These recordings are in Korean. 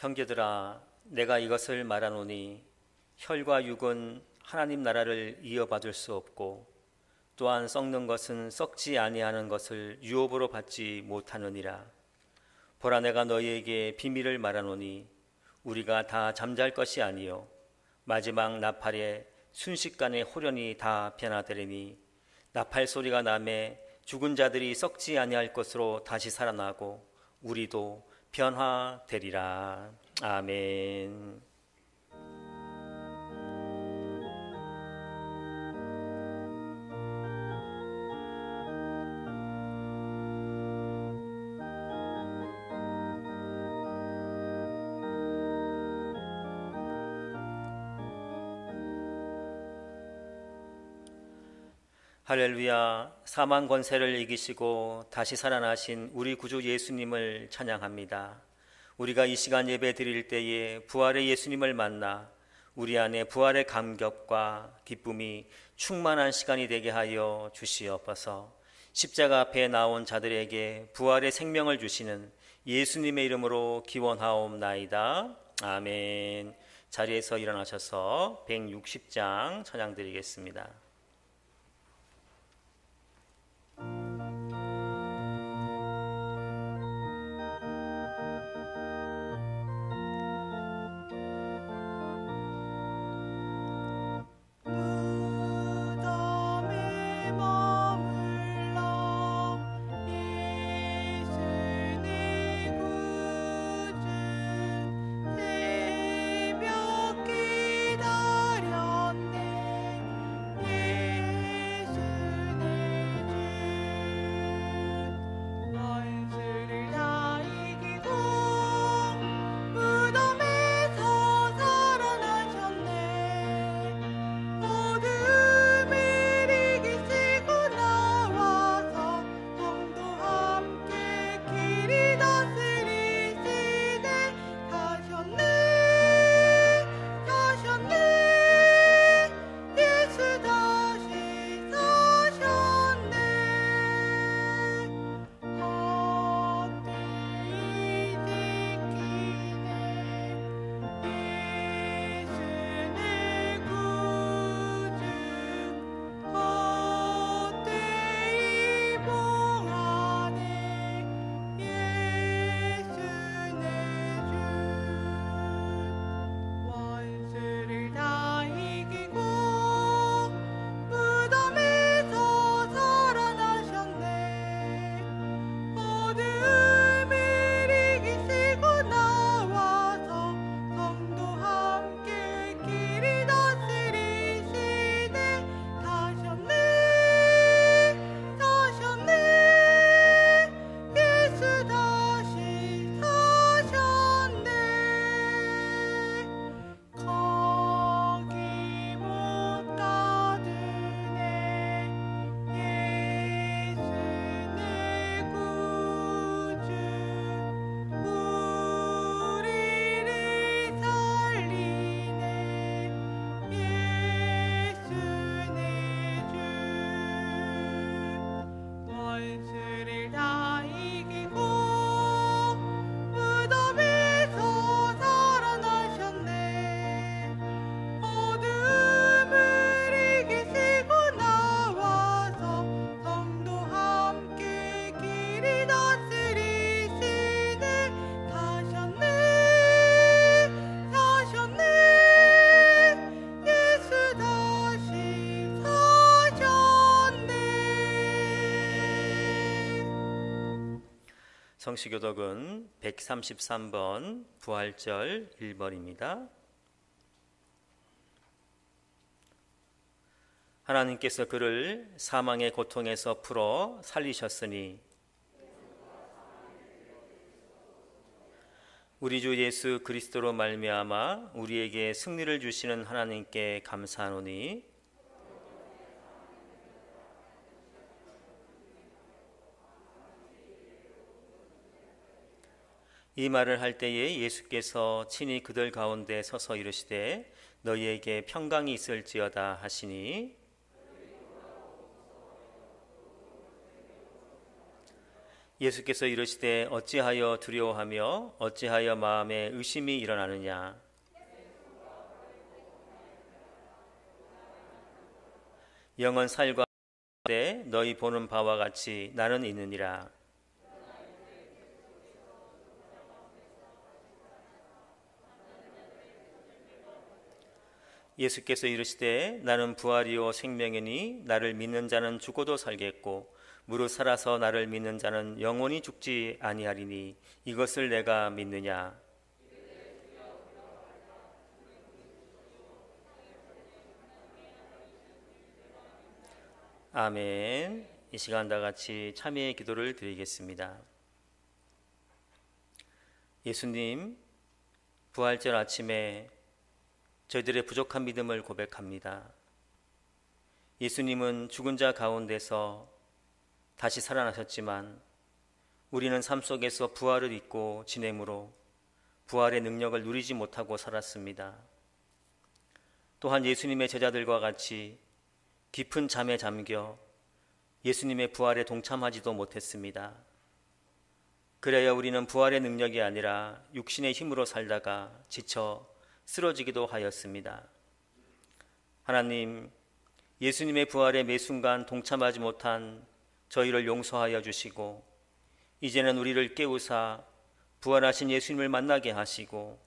형제들아, 내가 이것을 말하노니 혈과 육은 하나님 나라를 이어받을 수 없고 또한 썩는 것은 썩지 아니하는 것을 유업으로 받지 못하느니라. 보라, 내가 너희에게 비밀을 말하노니 우리가 다 잠잘 것이 아니요 마지막 나팔에 순식간에 호련히 다 변화되리니 나팔 소리가 나매 죽은 자들이 썩지 아니할 것으로 다시 살아나고 우리도 변화되리라. 아멘. 할렐루야. 사망 권세를 이기시고 다시 살아나신 우리 구주 예수님을 찬양합니다. 우리가 이 시간 예배 드릴 때에 부활의 예수님을 만나 우리 안에 부활의 감격과 기쁨이 충만한 시간이 되게 하여 주시옵소서. 십자가 앞에 나온 자들에게 부활의 생명을 주시는 예수님의 이름으로 기원하옵나이다. 아멘. 자리에서 일어나셔서 160장 찬양 드리겠습니다. 성시교독은 133번 부활절 1번입니다. 하나님께서 그를 사망의 고통에서 풀어 살리셨으니 우리 주 예수 그리스도로 말미암아 우리에게 승리를 주시는 하나님께 감사하노니 이 말을 할 때에 예수께서 친히 그들 가운데 서서 이르시되 너희에게 평강이 있을지어다 하시니 예수께서 이르시되 어찌하여 두려워하며 어찌하여 마음에 의심이 일어나느냐. 영은 살과 때 너희 보는 바와 같이 나는 있느니라. 예수께서 이르시되 나는 부활이요 생명이니 나를 믿는 자는 죽어도 살겠고 무릇 살아서 나를 믿는 자는 영원히 죽지 아니하리니 이것을 내가 믿느냐. 아멘. 이 시간 다 같이 참여의 기도를 드리겠습니다. 예수님, 부활절 아침에 저희들의 부족한 믿음을 고백합니다. 예수님은 죽은 자 가운데서 다시 살아나셨지만 우리는 삶 속에서 부활을 잊고 지내므로 부활의 능력을 누리지 못하고 살았습니다. 또한 예수님의 제자들과 같이 깊은 잠에 잠겨 예수님의 부활에 동참하지도 못했습니다. 그래야 우리는 부활의 능력이 아니라 육신의 힘으로 살다가 지쳐 쓰러지기도 하였습니다. 하나님, 예수님의 부활에 매 순간 동참하지 못한 저희를 용서하여 주시고 이제는 우리를 깨우사 부활하신 예수님을 만나게 하시고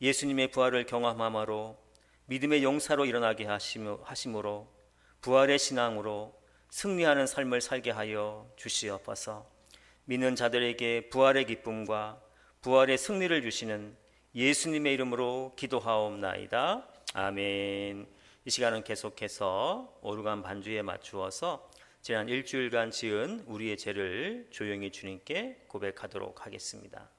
예수님의 부활을 경험함으로 믿음의 용사로 일어나게 하심으로 부활의 신앙으로 승리하는 삶을 살게 하여 주시옵소서. 믿는 자들에게 부활의 기쁨과 부활의 승리를 주시는 예수님의 이름으로 기도하옵나이다. 아멘. 이 시간은 계속해서 오르간 반주에 맞추어서 지난 일주일간 지은 우리의 죄를 조용히 주님께 고백하도록 하겠습니다.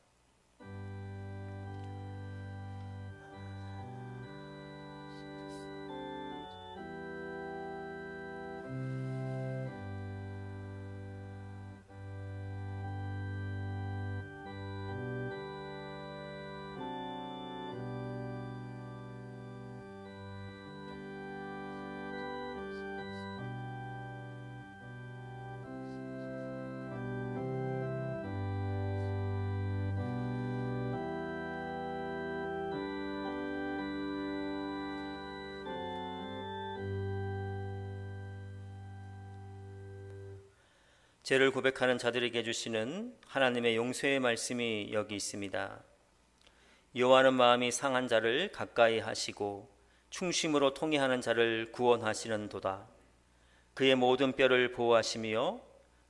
죄를 고백하는 자들에게 주시는 하나님의 용서의 말씀이 여기 있습니다. 여호와는 마음이 상한 자를 가까이 하시고 충심으로 통회하는 자를 구원하시는도다. 그의 모든 뼈를 보호하시며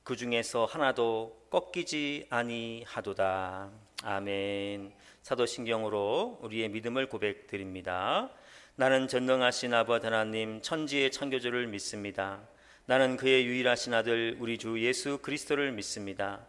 그 중에서 하나도 꺾이지 아니하도다. 아멘. 사도신경으로 우리의 믿음을 고백드립니다. 나는 전능하신 아버지 하나님 천지의 창조주를 믿습니다. 나는 그의 유일하신 아들 우리 주 예수 그리스도를 믿습니다.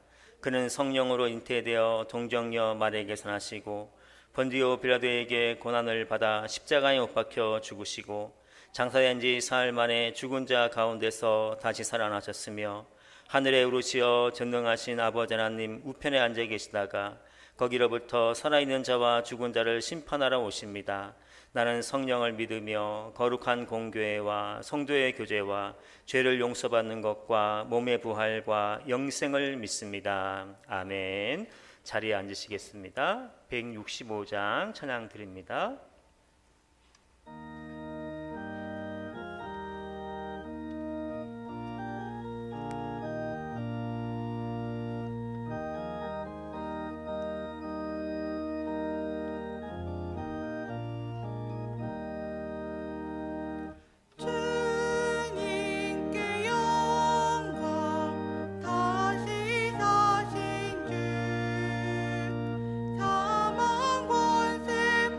그는 성령으로 잉태되어 동정녀 마리아에게서 나시고 본디오 빌라도에게 고난을 받아 십자가에 못 박혀 죽으시고 장사된 지 사흘 만에 죽은 자 가운데서 다시 살아나셨으며 하늘에 오르시어 전능하신 아버지 하나님 우편에 앉아 계시다가 거기로부터 살아있는 자와 죽은 자를 심판하러 오십니다. 나는 성령을 믿으며 거룩한 공교회와 성도의 교제와 죄를 용서받는 것과 몸의 부활과 영생을 믿습니다. 아멘. 자리에 앉으시겠습니다. 165장 찬양 드립니다. 사망 권세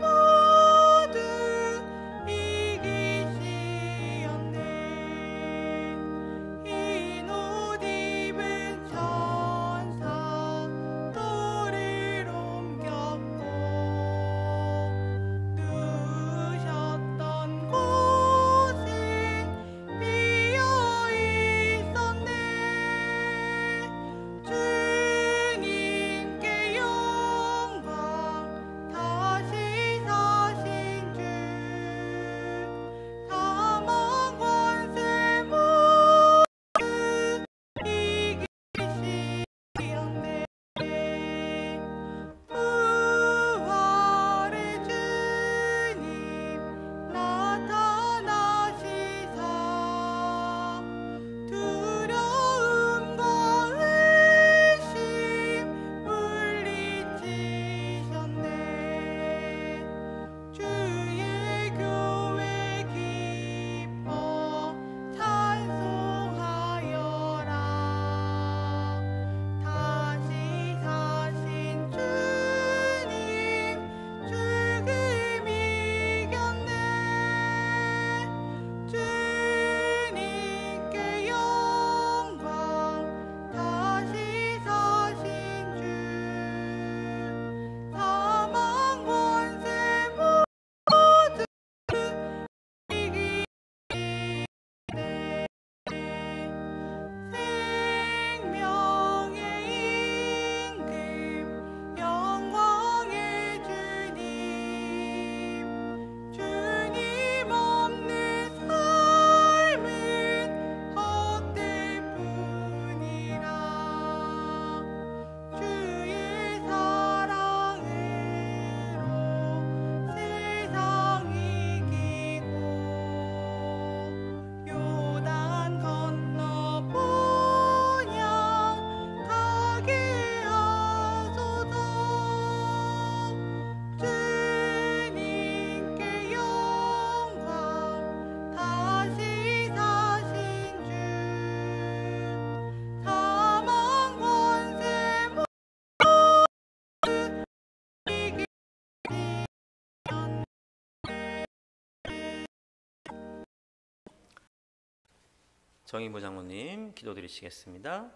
정인보 장로님 기도드리시겠습니다.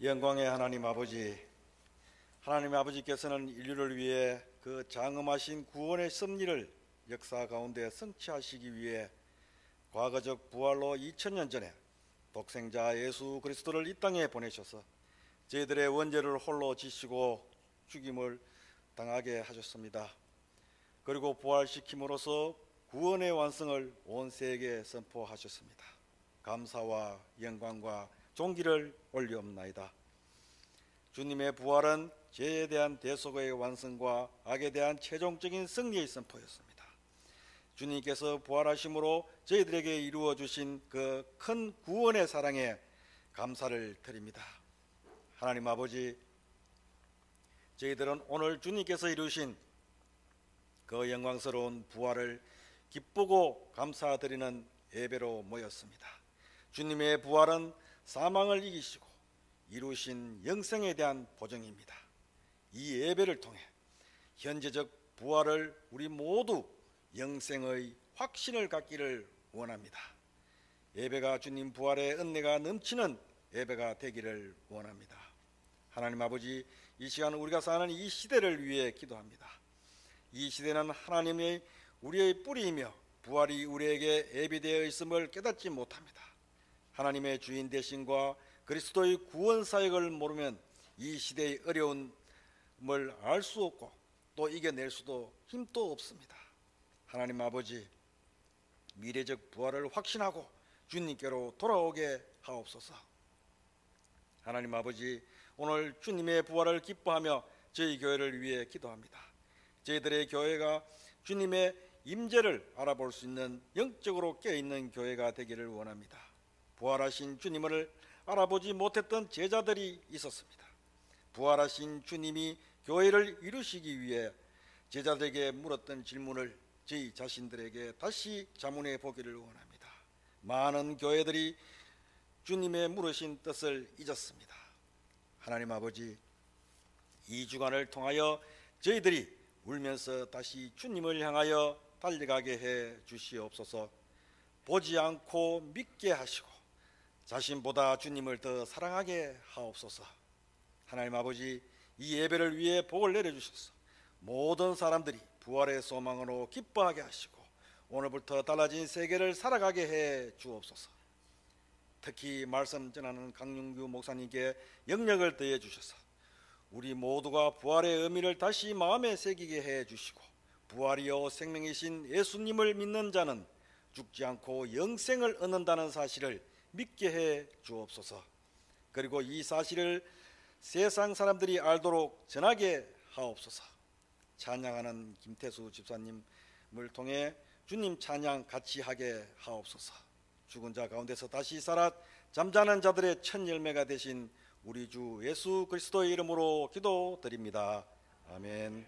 영광의 하나님 아버지, 하나님 아버지께서는 인류를 위해 그 장엄하신 구원의 섭리를 역사 가운데 성취하시기 위해 과거적 부활로 2000년 전에 독생자 예수 그리스도를 이 땅에 보내셔서 저희들의 원죄를 홀로 지시고 죽임을 당하게 하셨습니다. 그리고 부활시킴으로써 구원의 완성을 온 세계에 선포하셨습니다. 감사와 영광과 존귀를 올리옵나이다. 주님의 부활은 죄에 대한 대속의 완성과 악에 대한 최종적인 승리의 선포였습니다. 주님께서 부활하심으로 저희들에게 이루어 주신 그 큰 구원의 사랑에 감사를 드립니다. 하나님 아버지, 저희들은 오늘 주님께서 이루신 그 영광스러운 부활을 기쁘고 감사드리는 예배로 모였습니다. 주님의 부활은 사망을 이기시고 이루신 영생에 대한 보증입니다. 이 예배를 통해 현재적 부활을 우리 모두 영생의 확신을 갖기를 원합니다. 예배가 주님 부활의 은혜가 넘치는 예배가 되기를 원합니다. 하나님 아버지, 이 시간 우리가 사는 이 시대를 위해 기도합니다. 이 시대는 하나님의 우리의 뿌리이며 부활이 우리에게 예비되어 있음을 깨닫지 못합니다. 하나님의 주인 되심과 그리스도의 구원 사역을 모르면 이 시대의 어려움을 알 수 없고 또 이겨낼 수도 힘도 없습니다. 하나님 아버지, 미래적 부활을 확신하고 주님께로 돌아오게 하옵소서. 하나님 아버지, 오늘 주님의 부활을 기뻐하며 저희 교회를 위해 기도합니다. 저희들의 교회가 주님의 임재를 알아볼 수 있는 영적으로 깨어있는 교회가 되기를 원합니다. 부활하신 주님을 알아보지 못했던 제자들이 있었습니다. 부활하신 주님이 교회를 이루시기 위해 제자들에게 물었던 질문을 저희 자신들에게 다시 자문해 보기를 원합니다. 많은 교회들이 주님의 물으신 뜻을 잊었습니다. 하나님 아버지, 이 주간을 통하여 저희들이 울면서 다시 주님을 향하여 달려가게 해 주시옵소서. 보지 않고 믿게 하시고 자신보다 주님을 더 사랑하게 하옵소서. 하나님 아버지, 이 예배를 위해 복을 내려주셔서 모든 사람들이 부활의 소망으로 기뻐하게 하시고 오늘부터 달라진 세계를 살아가게 해 주옵소서. 특히 말씀 전하는 강윤규 목사님께 영력을 더해 주셔서 우리 모두가 부활의 의미를 다시 마음에 새기게 해 주시고 부활이요 생명이신 예수님을 믿는 자는 죽지 않고 영생을 얻는다는 사실을 믿게 해 주옵소서. 그리고 이 사실을 세상 사람들이 알도록 전하게 하옵소서. 찬양하는 김태수 집사님을 통해 주님 찬양 같이 하게 하옵소서. 죽은 자 가운데서 다시 살아 잠자는 자들의 첫 열매가 되신 우리 주 예수 그리스도의 이름으로 기도드립니다. 아멘.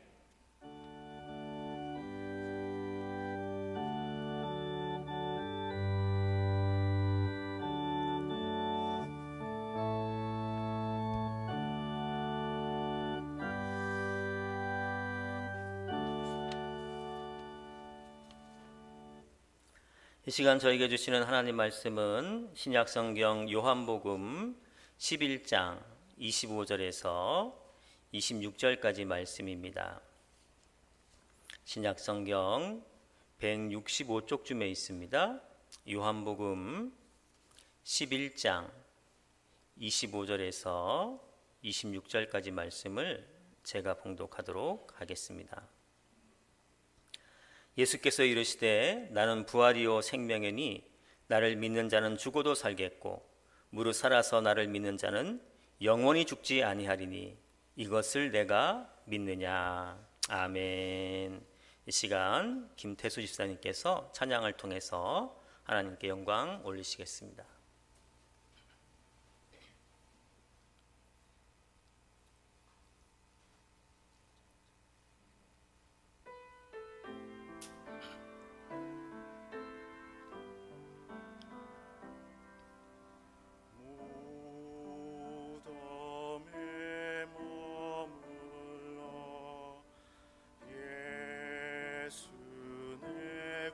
이 시간 저에게 주시는 하나님 말씀은 신약성경 요한복음 11장 25절에서 26절까지 말씀입니다. 신약성경 165쪽쯤에 있습니다. 요한복음 11장 25절에서 26절까지 말씀을 제가 봉독하도록 하겠습니다. 예수께서 이르시되 나는 부활이요 생명이니 나를 믿는 자는 죽어도 살겠고 무릇 살아서 나를 믿는 자는 영원히 죽지 아니하리니 이것을 내가 믿느냐. 아멘. 이 시간 김태수 집사님께서 찬양을 통해서 하나님께 영광 올리시겠습니다. 예수 내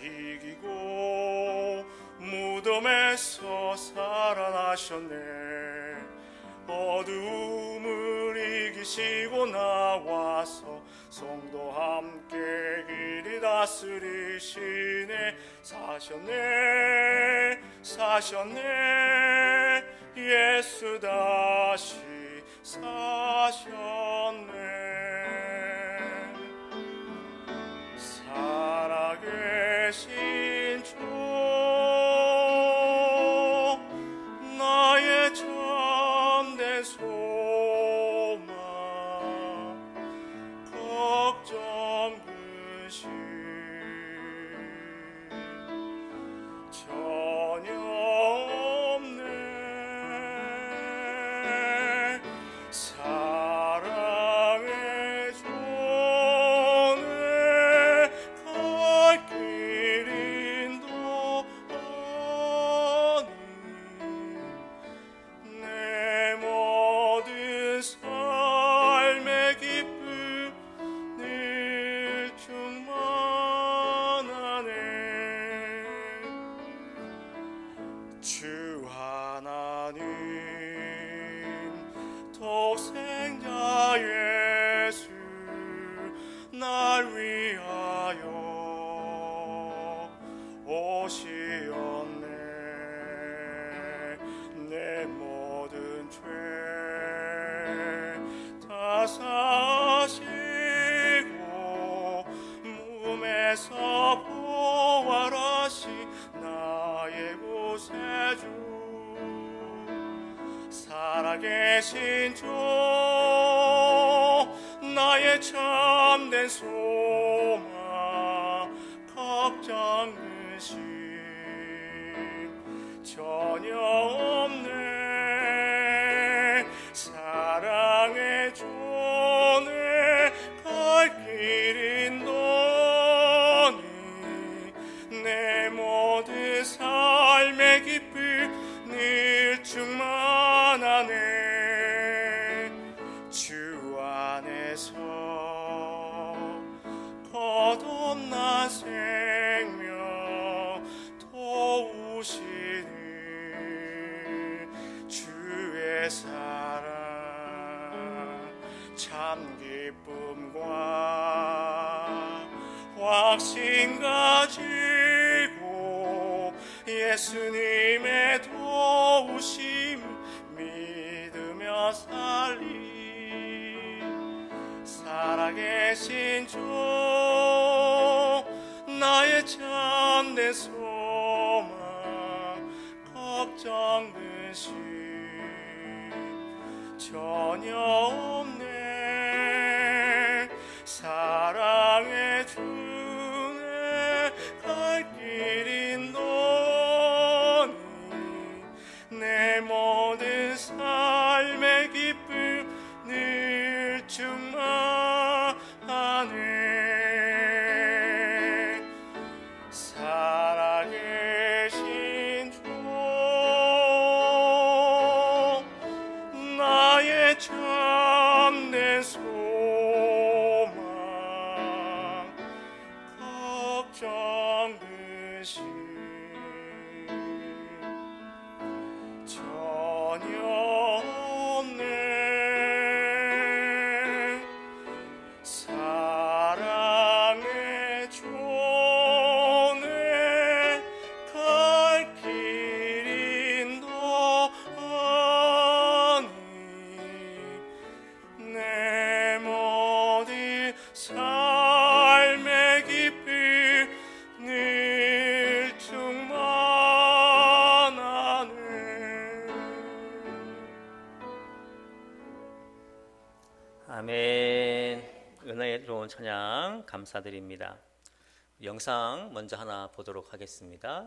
이기고 무덤에서 살아나셨네. 어두움을 이기시고 나와서 성도 함께 길이 다스리시네. 사셨네 사셨네 예수 다시 사셨네. 살아계신 주 나의 참된 소망 걱정 근심 전혀 없네. 사랑의 주네 갈 길 인도하니 내 모든 삶의 기쁨 늘 충만하네. 주 하나님 독생자 예수 날 위하여 오시었네. 내 모든 죄 다 사시고 몸에서 부활하시 나의 구세주. 살아계신 주 나의 참된 소망 걱정 근심 전혀 없네. 사랑의 주네 갈 길 인도니 내 모든 삶의 기쁨 늘 충만하네. 주 안에서 거듭난 생명 도우시니 주의 사랑 참 기쁨과 확신 가지고 예수님의 도우심 믿으며 살리. 살아계신 주 나의 참된 소망 걱정 근심 전혀 없네. 사랑의 주네 갈 길 인도니 내 모든 삶의 기쁨 늘 충만하네. 살아계신 주 나의 참된 소망 걱정 근심 전혀 없네. 사랑의 주네 갈 길 인도하니 내 모든 삶의 기쁨 늘 충만하네. 아멘. 은혜로운 찬양 감사드립니다. 영상 먼저 하나 보도록 하겠습니다.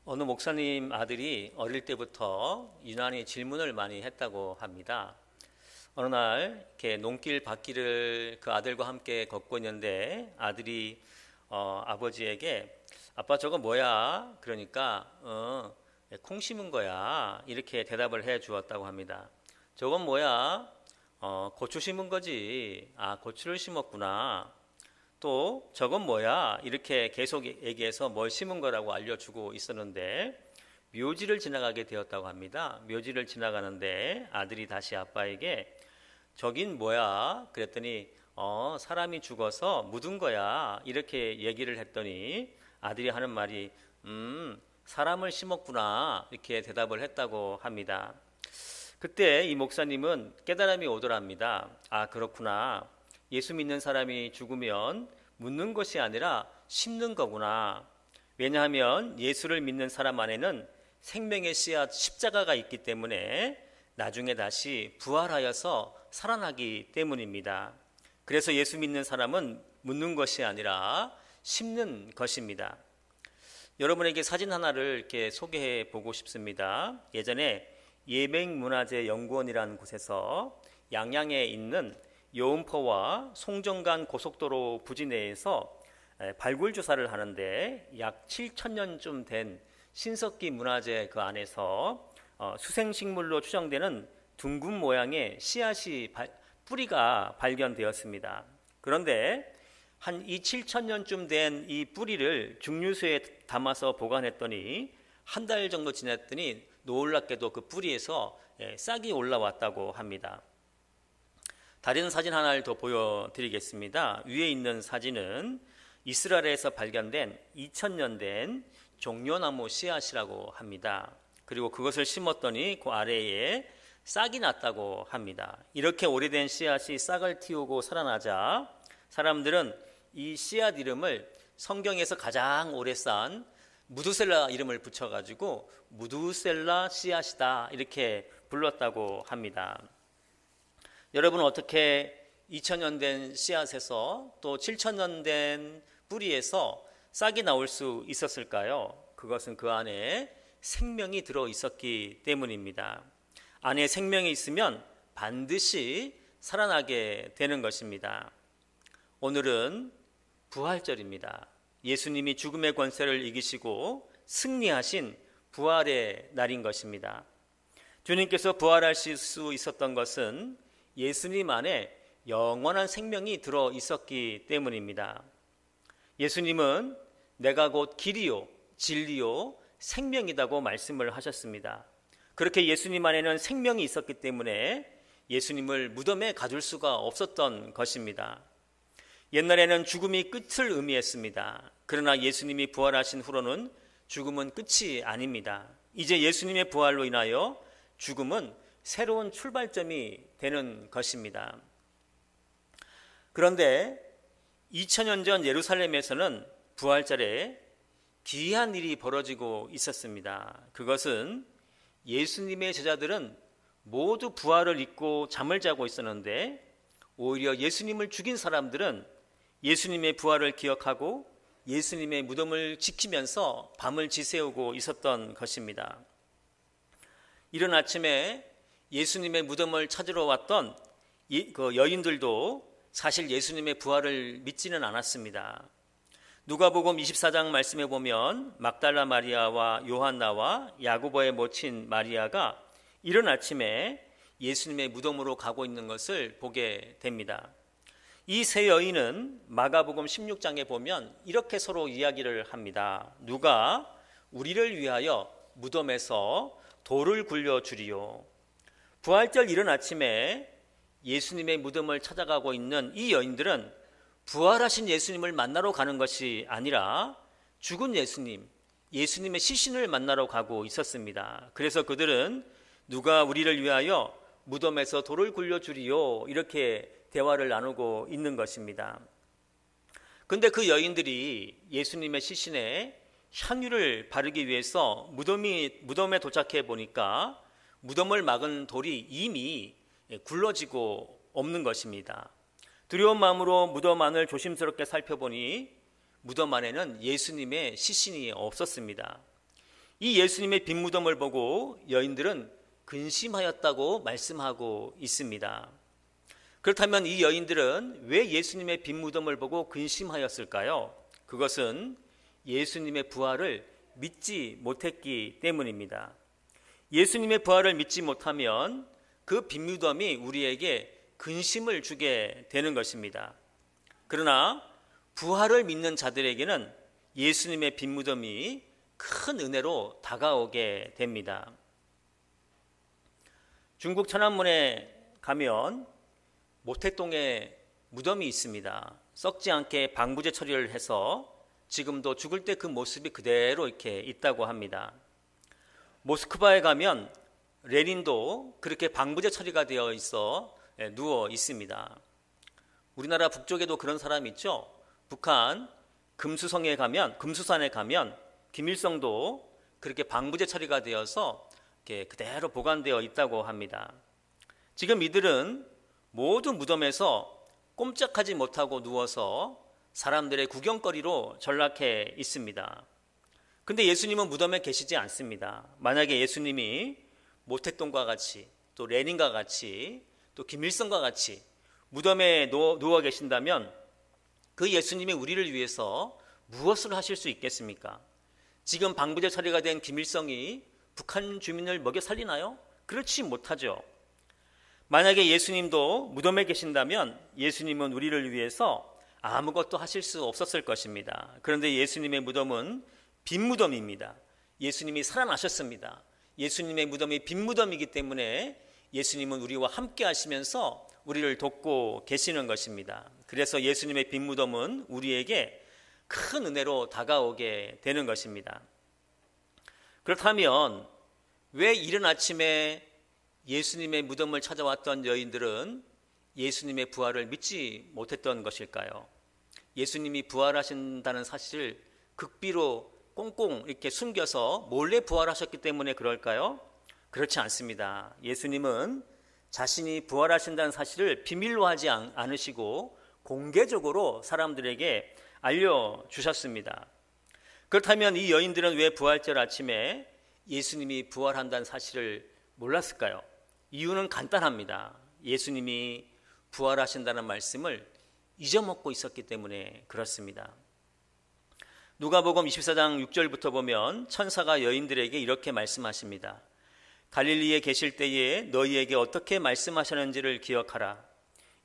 어느 목사님 아들이 어릴 때부터 유난히 질문을 많이 했다고 합니다. 어느 날 이렇게 농길 밭길을 그 아들과 함께 걷고 있는데 아들이 아버지에게 아빠 저거 뭐야? 그러니까 콩 심은 거야. 이렇게 대답을 해 주었다고 합니다. 저건 뭐야? 고추 심은 거지. 아, 고추를 심었구나. 또 저건 뭐야? 이렇게 계속 얘기해서 뭘 심은 거라고 알려주고 있었는데 묘지를 지나가게 되었다고 합니다. 묘지를 지나가는데 아들이 다시 아빠에게 저긴 뭐야? 그랬더니 사람이 죽어서 묻은 거야. 이렇게 얘기를 했더니 아들이 하는 말이 사람을 심었구나. 이렇게 대답을 했다고 합니다. 그때 이 목사님은 깨달음이 오더랍니다. 아, 그렇구나. 예수 믿는 사람이 죽으면 묻는 것이 아니라 심는 거구나. 왜냐하면 예수를 믿는 사람 안에는 생명의 씨앗 십자가가 있기 때문에 나중에 다시 부활하여서 살아나기 때문입니다. 그래서 예수 믿는 사람은 묻는 것이 아니라 심는 것입니다. 여러분에게 사진 하나를 이렇게 소개해 보고 싶습니다. 예전에 예백문화재연구원이라는 곳에서 양양에 있는 여운포와 송정간 고속도로 부지 내에서 발굴 조사를 하는데 약 7,000년쯤 된 신석기 문화재 그 안에서 수생식물로 추정되는 둥근 모양의 씨앗이 뿌리가 발견되었습니다. 그런데 한 7,000년쯤 된 이 뿌리를 증류수에 담아서 보관했더니 한 달 정도 지났더니 놀랍게도 그 뿌리에서 싹이 올라왔다고 합니다. 다른 사진 하나를 더 보여드리겠습니다. 위에 있는 사진은 이스라엘에서 발견된 2,000년 된 종려나무 씨앗이라고 합니다. 그리고 그것을 심었더니 그 아래에 싹이 났다고 합니다. 이렇게 오래된 씨앗이 싹을 틔우고 살아나자 사람들은 이 씨앗 이름을 성경에서 가장 오래 싼 무두셀라 이름을 붙여가지고 무두셀라 씨앗이다 이렇게 불렀다고 합니다. 여러분은 어떻게 2,000년 된 씨앗에서 또 7,000년 된 뿌리에서 싹이 나올 수 있었을까요? 그것은 그 안에 생명이 들어 있었기 때문입니다. 안에 생명이 있으면 반드시 살아나게 되는 것입니다. 오늘은 부활절입니다. 예수님이 죽음의 권세를 이기시고 승리하신 부활의 날인 것입니다. 주님께서 부활하실 수 있었던 것은 예수님 안에 영원한 생명이 들어 있었기 때문입니다. 예수님은 내가 곧 길이요 진리요 생명이라고 말씀을 하셨습니다. 그렇게 예수님 안에는 생명이 있었기 때문에 예수님을 무덤에 가둘 수가 없었던 것입니다. 옛날에는 죽음이 끝을 의미했습니다. 그러나 예수님이 부활하신 후로는 죽음은 끝이 아닙니다. 이제 예수님의 부활로 인하여 죽음은 새로운 출발점이 되는 것입니다. 그런데 2000년 전 예루살렘에서는 부활절에 기이한 일이 벌어지고 있었습니다. 그것은 예수님의 제자들은 모두 부활을 잊고 잠을 자고 있었는데 오히려 예수님을 죽인 사람들은 예수님의 부활을 기억하고 예수님의 무덤을 지키면서 밤을 지새우고 있었던 것입니다. 이른 아침에 예수님의 무덤을 찾으러 왔던 그 여인들도 사실 예수님의 부활을 믿지는 않았습니다. 누가복음 24장 말씀에 보면 막달라 마리아와 요한나와 야고보의 모친 마리아가 이른 아침에 예수님의 무덤으로 가고 있는 것을 보게 됩니다. 이 세 여인은 마가복음 16장에 보면 이렇게 서로 이야기를 합니다. 누가 우리를 위하여 무덤에서 돌을 굴려주리요. 부활절 이른 아침에 예수님의 무덤을 찾아가고 있는 이 여인들은 부활하신 예수님을 만나러 가는 것이 아니라 죽은 예수님의 시신을 만나러 가고 있었습니다. 그래서 그들은 누가 우리를 위하여 무덤에서 돌을 굴려주리요 이렇게 대화를 나누고 있는 것입니다. 그런데 그 여인들이 예수님의 시신에 향유를 바르기 위해서 무덤에 도착해 보니까 무덤을 막은 돌이 이미 굴러지고 없는 것입니다. 두려운 마음으로 무덤 안을 조심스럽게 살펴보니 무덤 안에는 예수님의 시신이 없었습니다. 이 예수님의 빈 무덤을 보고 여인들은 근심하였다고 말씀하고 있습니다. 그렇다면 이 여인들은 왜 예수님의 빈 무덤을 보고 근심하였을까요? 그것은 예수님의 부활을 믿지 못했기 때문입니다. 예수님의 부활을 믿지 못하면 그 빈 무덤이 우리에게 근심을 주게 되는 것입니다. 그러나 부활을 믿는 자들에게는 예수님의 빈 무덤이 큰 은혜로 다가오게 됩니다. 중국 천안문에 가면 모택동에 무덤이 있습니다. 썩지 않게 방부제 처리를 해서 지금도 죽을 때 그 모습이 그대로 이렇게 있다고 합니다. 모스크바에 가면 레닌도 그렇게 방부제 처리가 되어 있어 누워 있습니다. 우리나라 북쪽에도 그런 사람이 있죠. 북한 금수산에 가면 김일성도 그렇게 방부제 처리가 되어서 이렇게 그대로 보관되어 있다고 합니다. 지금 이들은 모두 무덤에서 꼼짝하지 못하고 누워서 사람들의 구경거리로 전락해 있습니다. 근데 예수님은 무덤에 계시지 않습니다. 만약에 예수님이 모택동과 같이 또 레닌과 같이 또 김일성과 같이 무덤에 누워 계신다면 그 예수님이 우리를 위해서 무엇을 하실 수 있겠습니까? 지금 방부제 처리가 된 김일성이 북한 주민을 먹여 살리나요? 그렇지 못하죠. 만약에 예수님도 무덤에 계신다면 예수님은 우리를 위해서 아무것도 하실 수 없었을 것입니다. 그런데 예수님의 무덤은 빈 무덤입니다. 예수님이 살아나셨습니다. 예수님의 무덤이 빈 무덤이기 때문에 예수님은 우리와 함께 하시면서 우리를 돕고 계시는 것입니다. 그래서 예수님의 빈 무덤은 우리에게 큰 은혜로 다가오게 되는 것입니다. 그렇다면 왜 이른 아침에 예수님의 무덤을 찾아왔던 여인들은 예수님의 부활을 믿지 못했던 것일까요? 예수님이 부활하신다는 사실을 극비로 꽁꽁 이렇게 숨겨서 몰래 부활하셨기 때문에 그럴까요? 그렇지 않습니다. 예수님은 자신이 부활하신다는 사실을 비밀로 하지 않으시고 공개적으로 사람들에게 알려주셨습니다. 그렇다면 이 여인들은 왜 부활절 아침에 예수님이 부활한다는 사실을 몰랐을까요? 이유는 간단합니다. 예수님이 부활하신다는 말씀을 잊어먹고 있었기 때문에 그렇습니다. 누가복음 24장 6절부터 보면 천사가 여인들에게 이렇게 말씀하십니다. 갈릴리에 계실 때에 너희에게 어떻게 말씀하셨는지를 기억하라.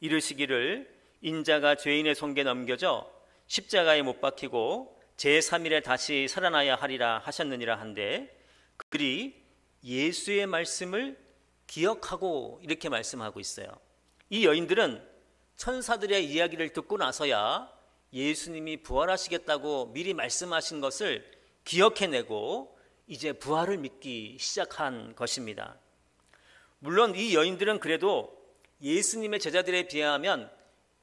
이르시기를 인자가 죄인의 손에 넘겨져 십자가에 못 박히고 제3일에 다시 살아나야 하리라 하셨느니라 한데 그들이 예수의 말씀을 기억하고 이렇게 말씀하고 있어요. 이 여인들은 천사들의 이야기를 듣고 나서야 예수님이 부활하시겠다고 미리 말씀하신 것을 기억해내고 이제 부활을 믿기 시작한 것입니다. 물론 이 여인들은 그래도 예수님의 제자들에 비하면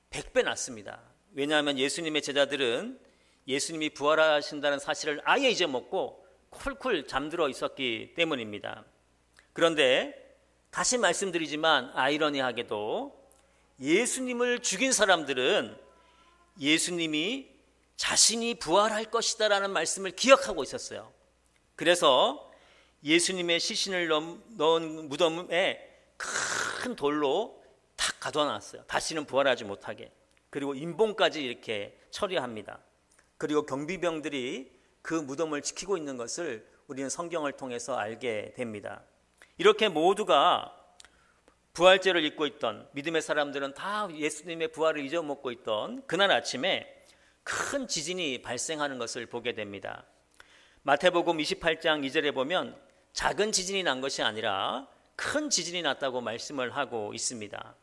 100배 낫습니다. 왜냐하면 예수님의 제자들은 예수님이 부활하신다는 사실을 아예 잊어먹고 콜콜 잠들어 있었기 때문입니다. 그런데 다시 말씀드리지만 아이러니하게도 예수님을 죽인 사람들은 예수님이 자신이 부활할 것이다라는 말씀을 기억하고 있었어요. 그래서 예수님의 시신을 넣은 무덤에 큰 돌로 탁 가둬놨어요. 다시는 부활하지 못하게. 그리고 인봉까지 이렇게 처리합니다. 그리고 경비병들이 그 무덤을 지키고 있는 것을 우리는 성경을 통해서 알게 됩니다. 이렇게 모두가 부활절을 잊고 있던 믿음의 사람들은 다 예수님의 부활을 잊어먹고 있던 그날 아침에 큰 지진이 발생하는 것을 보게 됩니다. 마태복음 28장 2절에 보면 작은 지진이 난 것이 아니라 큰 지진이 났다고 말씀을 하고 있습니다.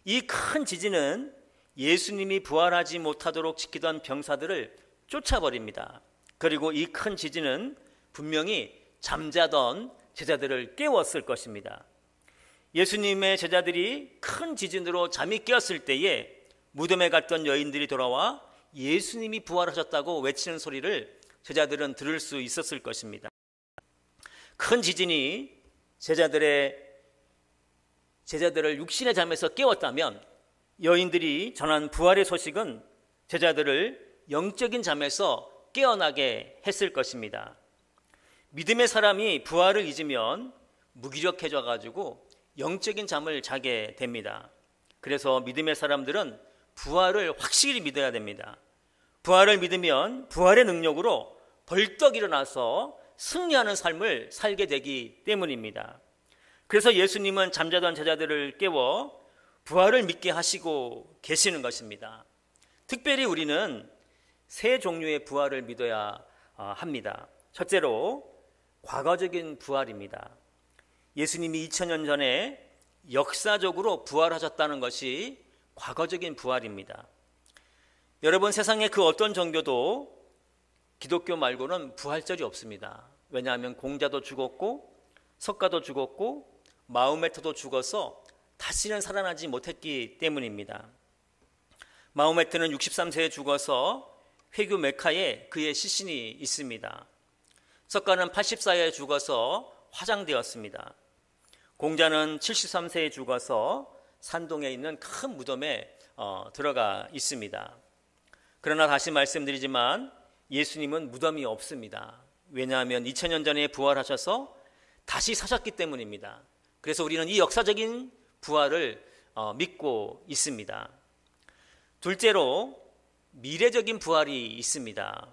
이 큰 지진은 예수님이 부활하지 못하도록 지키던 병사들을 쫓아버립니다. 그리고 이 큰 지진은 분명히 잠자던 제자들을 깨웠을 것입니다. 예수님의 제자들이 큰 지진으로 잠이 깨었을 때에 무덤에 갔던 여인들이 돌아와 예수님이 부활하셨다고 외치는 소리를 제자들은 들을 수 있었을 것입니다. 큰 지진이 제자들을 육신의 잠에서 깨웠다면 여인들이 전한 부활의 소식은 제자들을 영적인 잠에서 깨어나게 했을 것입니다. 믿음의 사람이 부활을 잊으면 무기력해져 가지고 영적인 잠을 자게 됩니다. 그래서 믿음의 사람들은 부활을 확실히 믿어야 됩니다. 부활을 믿으면 부활의 능력으로 벌떡 일어나서 승리하는 삶을 살게 되기 때문입니다. 그래서 예수님은 잠자던 제자들을 깨워 부활을 믿게 하시고 계시는 것입니다. 특별히 우리는 세 종류의 부활을 믿어야 합니다. 첫째로 과거적인 부활입니다. 예수님이 2000년 전에 역사적으로 부활하셨다는 것이 과거적인 부활입니다. 여러분, 세상의 그 어떤 종교도 기독교 말고는 부활절이 없습니다. 왜냐하면 공자도 죽었고 석가도 죽었고 마호메트도 죽어서 다시는 살아나지 못했기 때문입니다. 마호메트는 63세에 죽어서 회교 메카에 그의 시신이 있습니다. 석가는 84세에 죽어서 화장되었습니다. 공자는 73세에 죽어서 산동에 있는 큰 무덤에 들어가 있습니다. 그러나 다시 말씀드리지만 예수님은 무덤이 없습니다. 왜냐하면 2000년 전에 부활하셔서 다시 사셨기 때문입니다. 그래서 우리는 이 역사적인 부활을 믿고 있습니다. 둘째로 미래적인 부활이 있습니다.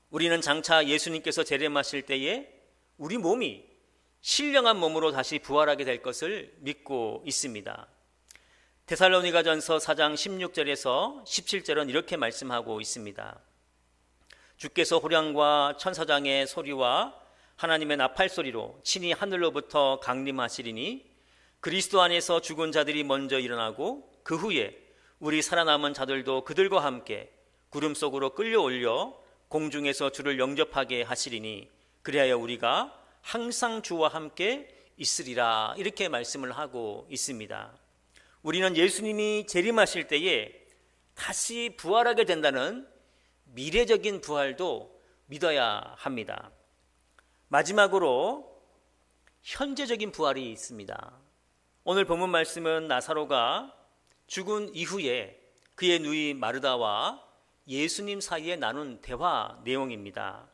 우리는 장차 예수님께서 재림하실 때에 우리 몸이 신령한 몸으로 다시 부활하게 될 것을 믿고 있습니다. 데살로니가전서 4장 16절에서 17절은 이렇게 말씀하고 있습니다. 주께서 호령과 천사장의 소리와 하나님의 나팔 소리로 친히 하늘로부터 강림하시리니 그리스도 안에서 죽은 자들이 먼저 일어나고 그 후에 우리 살아남은 자들도 그들과 함께 구름 속으로 끌려올려 공중에서 주를 영접하게 하시리니 그리하여 우리가 항상 주와 함께 있으리라, 이렇게 말씀을 하고 있습니다. 우리는 예수님이 재림하실 때에 다시 부활하게 된다는 미래적인 부활도 믿어야 합니다. 마지막으로 현재적인 부활이 있습니다. 오늘 본문 말씀은 나사로가 죽은 이후에 그의 누이 마르다와 예수님 사이에 나눈 대화 내용입니다.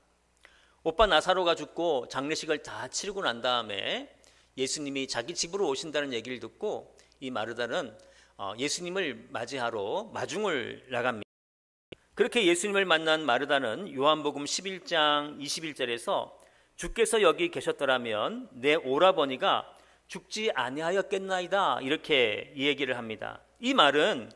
오빠 나사로가 죽고 장례식을 다 치르고 난 다음에 예수님이 자기 집으로 오신다는 얘기를 듣고 이 마르다는 예수님을 맞이하러 마중을 나갑니다. 그렇게 예수님을 만난 마르다는 요한복음 11장 21절에서 주께서 여기 계셨더라면 내 오라버니가 죽지 아니하였겠나이다, 이렇게 얘기를 합니다. 이 말은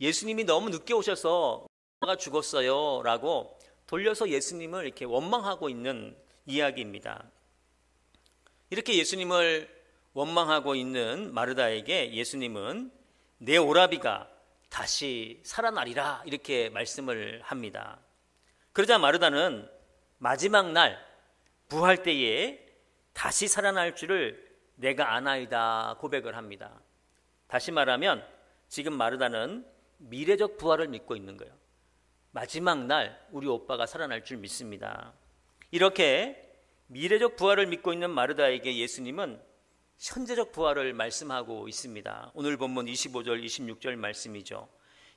예수님이 너무 늦게 오셔서 가 죽었어요 라고 돌려서 예수님을 이렇게 원망하고 있는 이야기입니다. 이렇게 예수님을 원망하고 있는 마르다에게 예수님은 내 오라비가 다시 살아나리라, 이렇게 말씀을 합니다. 그러자 마르다는 마지막 날 부활 때에 다시 살아날 줄을 내가 아나이다 고백을 합니다. 다시 말하면 지금 마르다는 미래적 부활을 믿고 있는 거예요. 마지막 날 우리 오빠가 살아날 줄 믿습니다. 이렇게 미래적 부활을 믿고 있는 마르다에게 예수님은 현재적 부활을 말씀하고 있습니다. 오늘 본문 25절 26절 말씀이죠.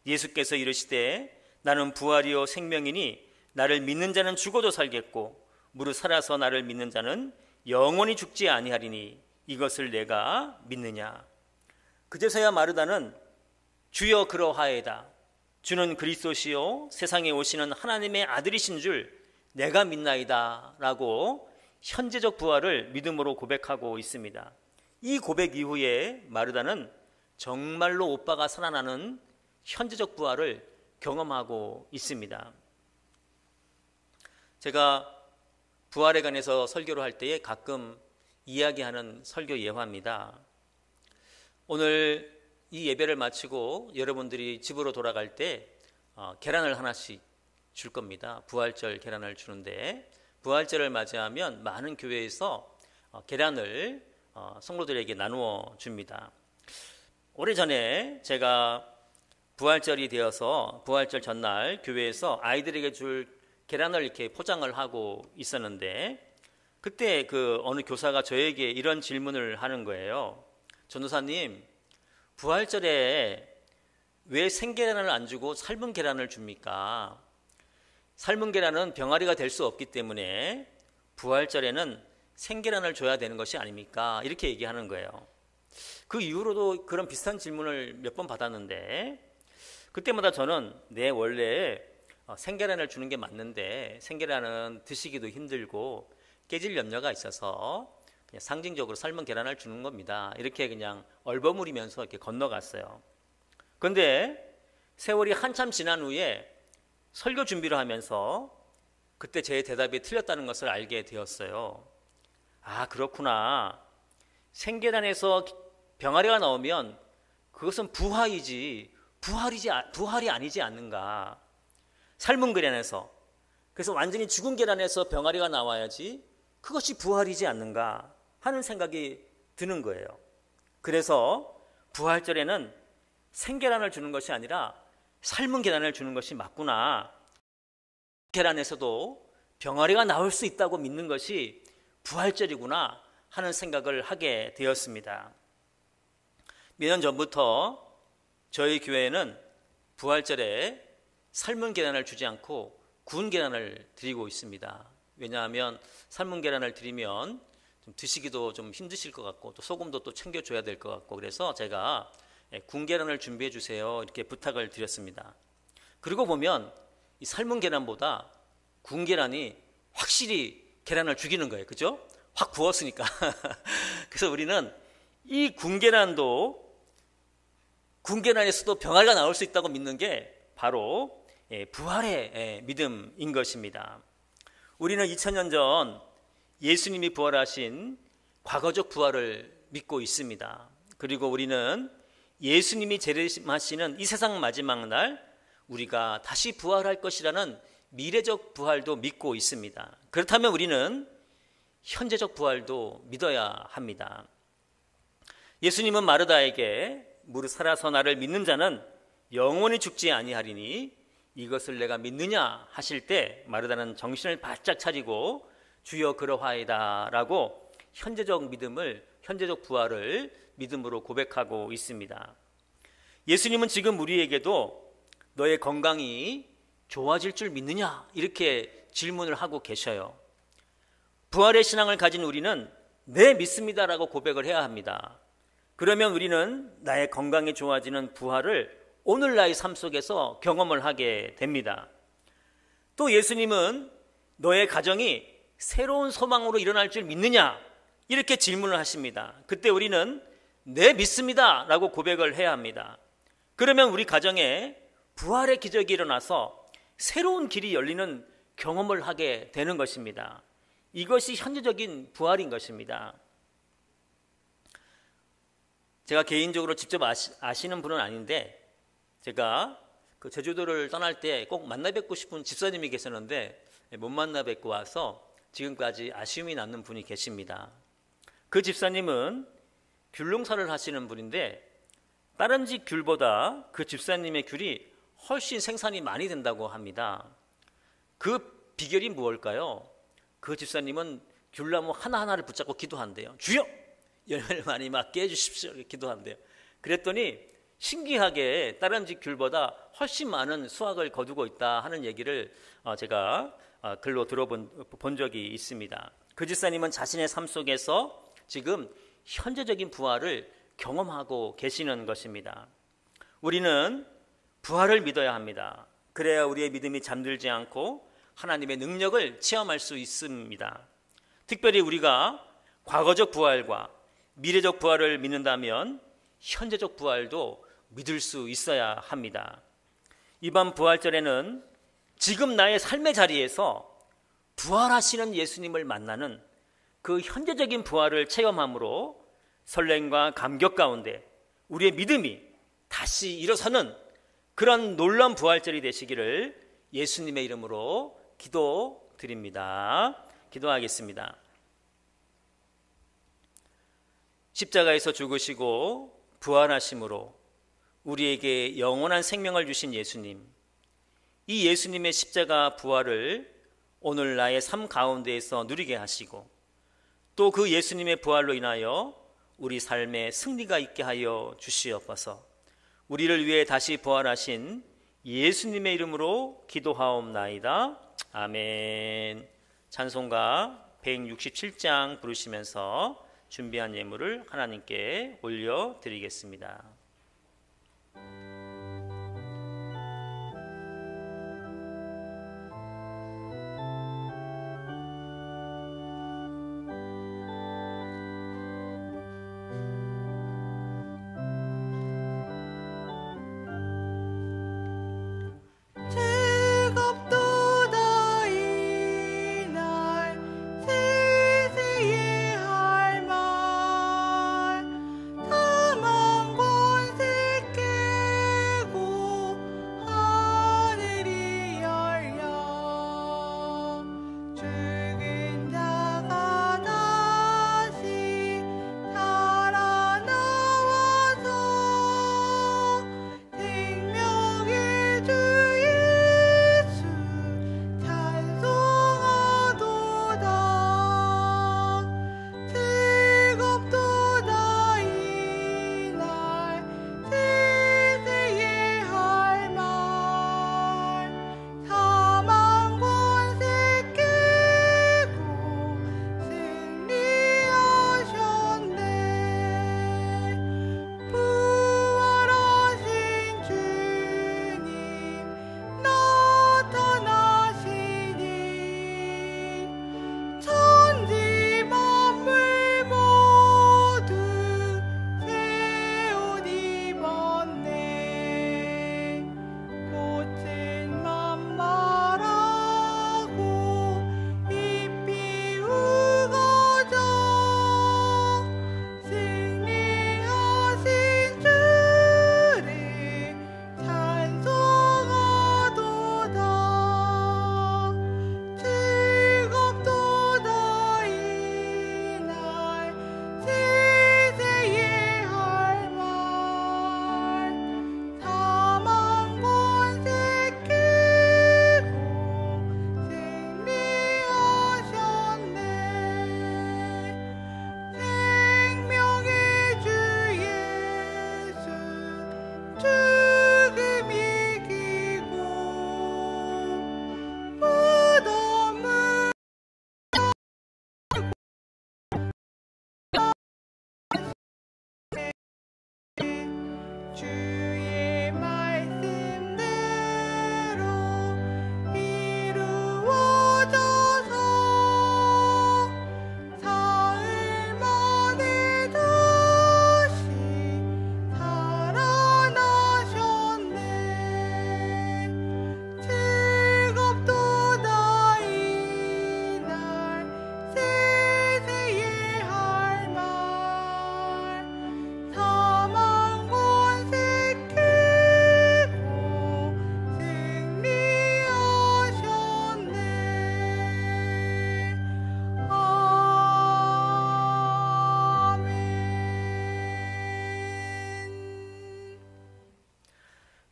예수께서 이르시되 나는 부활이요 생명이니 나를 믿는 자는 죽어도 살겠고 무릇 살아서 나를 믿는 자는 영원히 죽지 아니하리니 이것을 내가 믿느냐. 그제서야 마르다는 주여 그러하에다 주는 그리스도시요 세상에 오시는 하나님의 아들이신 줄 내가 믿나이다 라고 현재적 부활을 믿음으로 고백하고 있습니다. 이 고백 이후에 마르다는 정말로 오빠가 살아나는 현재적 부활을 경험하고 있습니다. 제가 부활에 관해서 설교를 할 때에 가끔 이야기하는 설교 예화입니다. 오늘 이 예배를 마치고 여러분들이 집으로 돌아갈 때 계란을 하나씩 줄 겁니다. 부활절 계란을 주는데 부활절을 맞이하면 많은 교회에서 계란을 성도들에게 나누어 줍니다. 오래전에 제가 부활절이 되어서 부활절 전날 교회에서 아이들에게 줄 계란을 이렇게 포장을 하고 있었는데 그때 어느 교사가 저에게 이런 질문을 하는 거예요. 전도사님, 부활절에 왜 생계란을 안 주고 삶은 계란을 줍니까? 삶은 계란은 병아리가 될 수 없기 때문에 부활절에는 생계란을 줘야 되는 것이 아닙니까? 이렇게 얘기하는 거예요. 그 이후로도 그런 비슷한 질문을 몇 번 받았는데 그때마다 저는 원래 생계란을 주는 게 맞는데 생계란은 드시기도 힘들고 깨질 염려가 있어서 그냥 상징적으로 삶은 계란을 주는 겁니다. 이렇게 그냥 얼버무리면서 이렇게 건너갔어요. 그런데 세월이 한참 지난 후에 설교 준비를 하면서 그때 제 대답이 틀렸다는 것을 알게 되었어요. 아, 그렇구나. 생계란에서 병아리가 나오면 그것은 부활이 아니지 않는가. 삶은 계란에서, 그래서 완전히 죽은 계란에서 병아리가 나와야지 그것이 부활이지 않는가 하는 생각이 드는 거예요. 그래서 부활절에는 생계란을 주는 것이 아니라 삶은 계란을 주는 것이 맞구나. 계란에서도 병아리가 나올 수 있다고 믿는 것이 부활절이구나 하는 생각을 하게 되었습니다. 몇 년 전부터 저희 교회는 부활절에 삶은 계란을 주지 않고 구운 계란을 드리고 있습니다. 왜냐하면 삶은 계란을 드리면 좀 드시기도 좀 힘드실 것 같고 또 소금도 또 챙겨줘야 될 것 같고 그래서 제가 구운 계란을 준비해 주세요 이렇게 부탁을 드렸습니다. 그리고 보면 이 삶은 계란보다 구운 계란이 확실히 계란을 죽이는 거예요. 그죠? 확 구웠으니까. 그래서 우리는 이 구운 계란에서도 병아리가 나올 수 있다고 믿는 게 바로 부활의 믿음인 것입니다. 우리는 2000년 전 예수님이 부활하신 과거적 부활을 믿고 있습니다. 그리고 우리는 예수님이 재림하시는 이 세상 마지막 날 우리가 다시 부활할 것이라는 미래적 부활도 믿고 있습니다. 그렇다면 우리는 현재적 부활도 믿어야 합니다. 예수님은 마르다에게 무릇 살아서 나를 믿는 자는 영원히 죽지 아니하리니 이것을 내가 믿느냐 하실 때 마르다는 정신을 바짝 차리고 주여 그러하이다 라고 현재적 부활을 믿음으로 고백하고 있습니다. 예수님은 지금 우리에게도 너의 건강이 좋아질 줄 믿느냐 이렇게 질문을 하고 계셔요. 부활의 신앙을 가진 우리는 네 믿습니다라고 고백을 해야 합니다. 그러면 우리는 나의 건강이 좋아지는 부활을 오늘 나의 삶 속에서 경험을 하게 됩니다. 또 예수님은 너의 가정이 새로운 소망으로 일어날 줄 믿느냐 이렇게 질문을 하십니다. 그때 우리는 네 믿습니다 라고 고백을 해야 합니다. 그러면 우리 가정에 부활의 기적이 일어나서 새로운 길이 열리는 경험을 하게 되는 것입니다. 이것이 현재적인 부활인 것입니다. 제가 개인적으로 직접 아시는 분은 아닌데 제가 그 제주도를 떠날 때 꼭 만나 뵙고 싶은 집사님이 계셨는데 못 만나 뵙고 와서 지금까지 아쉬움이 남는 분이 계십니다. 그 집사님은 귤농사를 하시는 분인데 다른 집 귤보다 그 집사님의 귤이 훨씬 생산이 많이 된다고 합니다. 그 비결이 무엇일까요? 그 집사님은 귤나무 하나하나를 붙잡고 기도한대요. 주여! 열매를 많이 맞게 해주십시오. 이렇게 기도한대요. 그랬더니 신기하게 다른 집 귤보다 훨씬 많은 수확을 거두고 있다 하는 얘기를 제가 글로 들어본 적이 있습니다. 그 집사님은 자신의 삶 속에서 지금 현재적인 부활을 경험하고 계시는 것입니다. 우리는 부활을 믿어야 합니다. 그래야 우리의 믿음이 잠들지 않고 하나님의 능력을 체험할 수 있습니다. 특별히 우리가 과거적 부활과 미래적 부활을 믿는다면 현재적 부활도 믿을 수 있어야 합니다. 이번 부활절에는 지금 나의 삶의 자리에서 부활하시는 예수님을 만나는 그 현재적인 부활을 체험함으로 설렘과 감격 가운데 우리의 믿음이 다시 일어서는 그런 놀라운 부활절이 되시기를 예수님의 이름으로 기도드립니다. 기도하겠습니다. 십자가에서 죽으시고 부활하심으로 우리에게 영원한 생명을 주신 예수님, 이 예수님의 십자가 부활을 오늘 나의 삶 가운데에서 누리게 하시고 또 그 예수님의 부활로 인하여 우리 삶에 승리가 있게 하여 주시옵소서. 우리를 위해 다시 부활하신 예수님의 이름으로 기도하옵나이다. 아멘. 찬송가 167장 부르시면서 준비한 예물을 하나님께 올려드리겠습니다.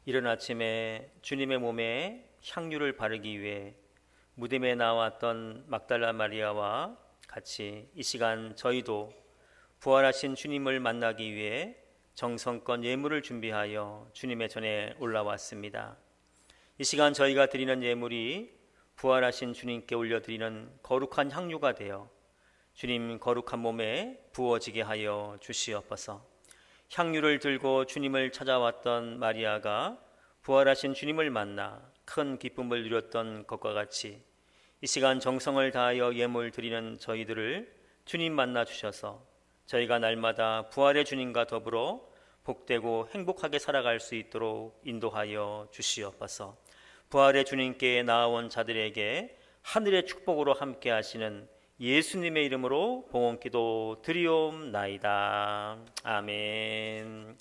이른 아침에 주님의 몸에 향유를 바르기 위해 무덤에 나왔던 막달라 마리아와 같이 이 시간 저희도 부활하신 주님을 만나기 위해 정성껏 예물을 준비하여 주님의 전에 올라왔습니다. 이 시간 저희가 드리는 예물이 부활하신 주님께 올려드리는 거룩한 향유가 되어 주님 거룩한 몸에 부어지게 하여 주시옵소서. 향유를 들고 주님을 찾아왔던 마리아가 부활하신 주님을 만나 큰 기쁨을 누렸던 것과 같이 이 시간 정성을 다하여 예물 드리는 저희들을 주님 만나 주셔서 저희가 날마다 부활의 주님과 더불어 복되고 행복하게 살아갈 수 있도록 인도하여 주시옵소서. 부활의 주님께 나아온 자들에게 하늘의 축복으로 함께 하시는 예수님의 이름으로 봉헌기도 드리옵나이다. 아멘.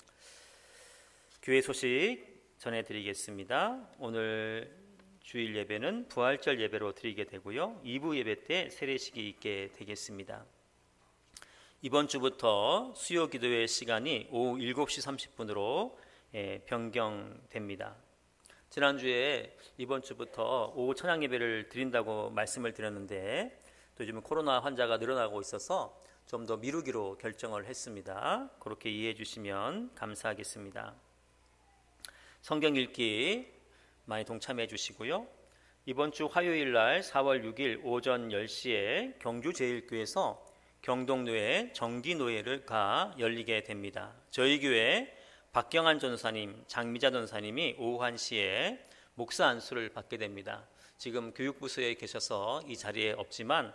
교회 소식 전해드리겠습니다. 오늘 주일 예배는 부활절 예배로 드리게 되고요. 2부 예배 때 세례식이 있게 되겠습니다. 이번 주부터 수요 기도회 시간이 오후 7시 30분으로 변경됩니다. 지난주에 이번 주부터 오후 찬양 예배를 드린다고 말씀을 드렸는데 또 요즘 코로나 환자가 늘어나고 있어서 좀 더 미루기로 결정을 했습니다. 그렇게 이해해 주시면 감사하겠습니다. 성경 읽기 많이 동참해 주시고요. 이번 주 화요일 날 4월 6일 오전 10시에 경주제일교회에서 경동노회 정기노회가 열리게 됩니다. 저희 교회 박경환 전사님, 장미자 전사님이 오후 1시에 목사 안수를 받게 됩니다. 지금 교육부서에 계셔서 이 자리에 없지만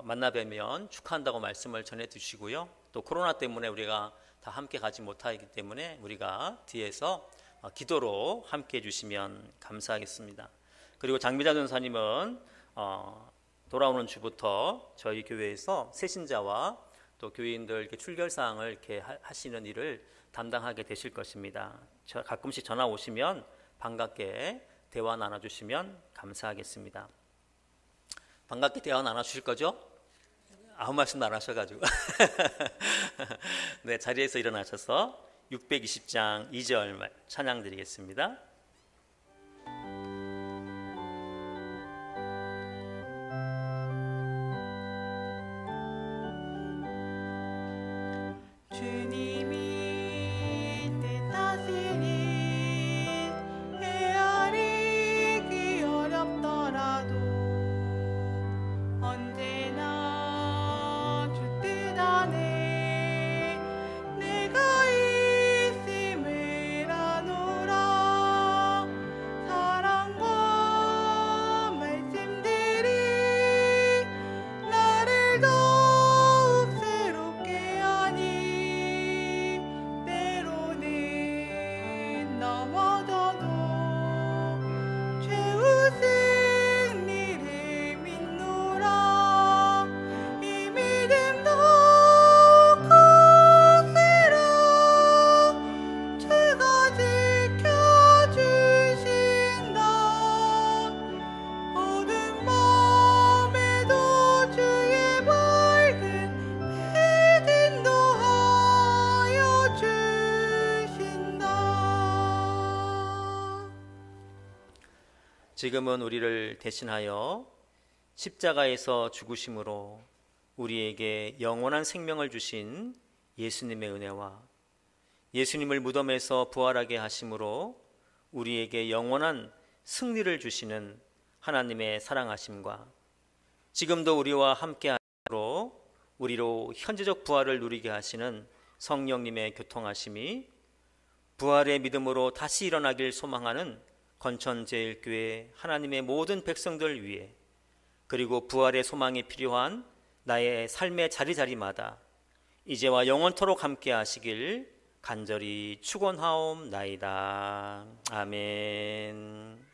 만나 뵈면 축하한다고 말씀을 전해 주시고요. 또 코로나 때문에 우리가 다 함께 가지 못하기 때문에 우리가 뒤에서 기도로 함께 해주시면 감사하겠습니다. 그리고 장미자 전사님은 돌아오는 주부터 저희 교회에서 새신자와 또 교인들 이렇게 출결사항을 이렇게 하시는 일을 담당하게 되실 것입니다. 가끔씩 전화 오시면 반갑게 대화 나눠주시면 감사하겠습니다. 반갑게 대화 나눠주실 거죠? 아무 말씀도 안 하셔가지고 네, 자리에서 일어나셔서 620장 2절 찬양 드리겠습니다. 지금은 우리를 대신하여 십자가에서 죽으심으로 우리에게 영원한 생명을 주신 예수님의 은혜와 예수님을 무덤에서 부활하게 하심으로 우리에게 영원한 승리를 주시는 하나님의 사랑하심과 지금도 우리와 함께 하심으로 우리로 현재적 부활을 누리게 하시는 성령님의 교통하심이 부활의 믿음으로 다시 일어나길 소망하는 건천제일교회 하나님의 모든 백성들 위해 그리고 부활의 소망이 필요한 나의 삶의 자리자리마다 이제와 영원토록 함께 하시길 간절히 축원하옵나이다. 아멘.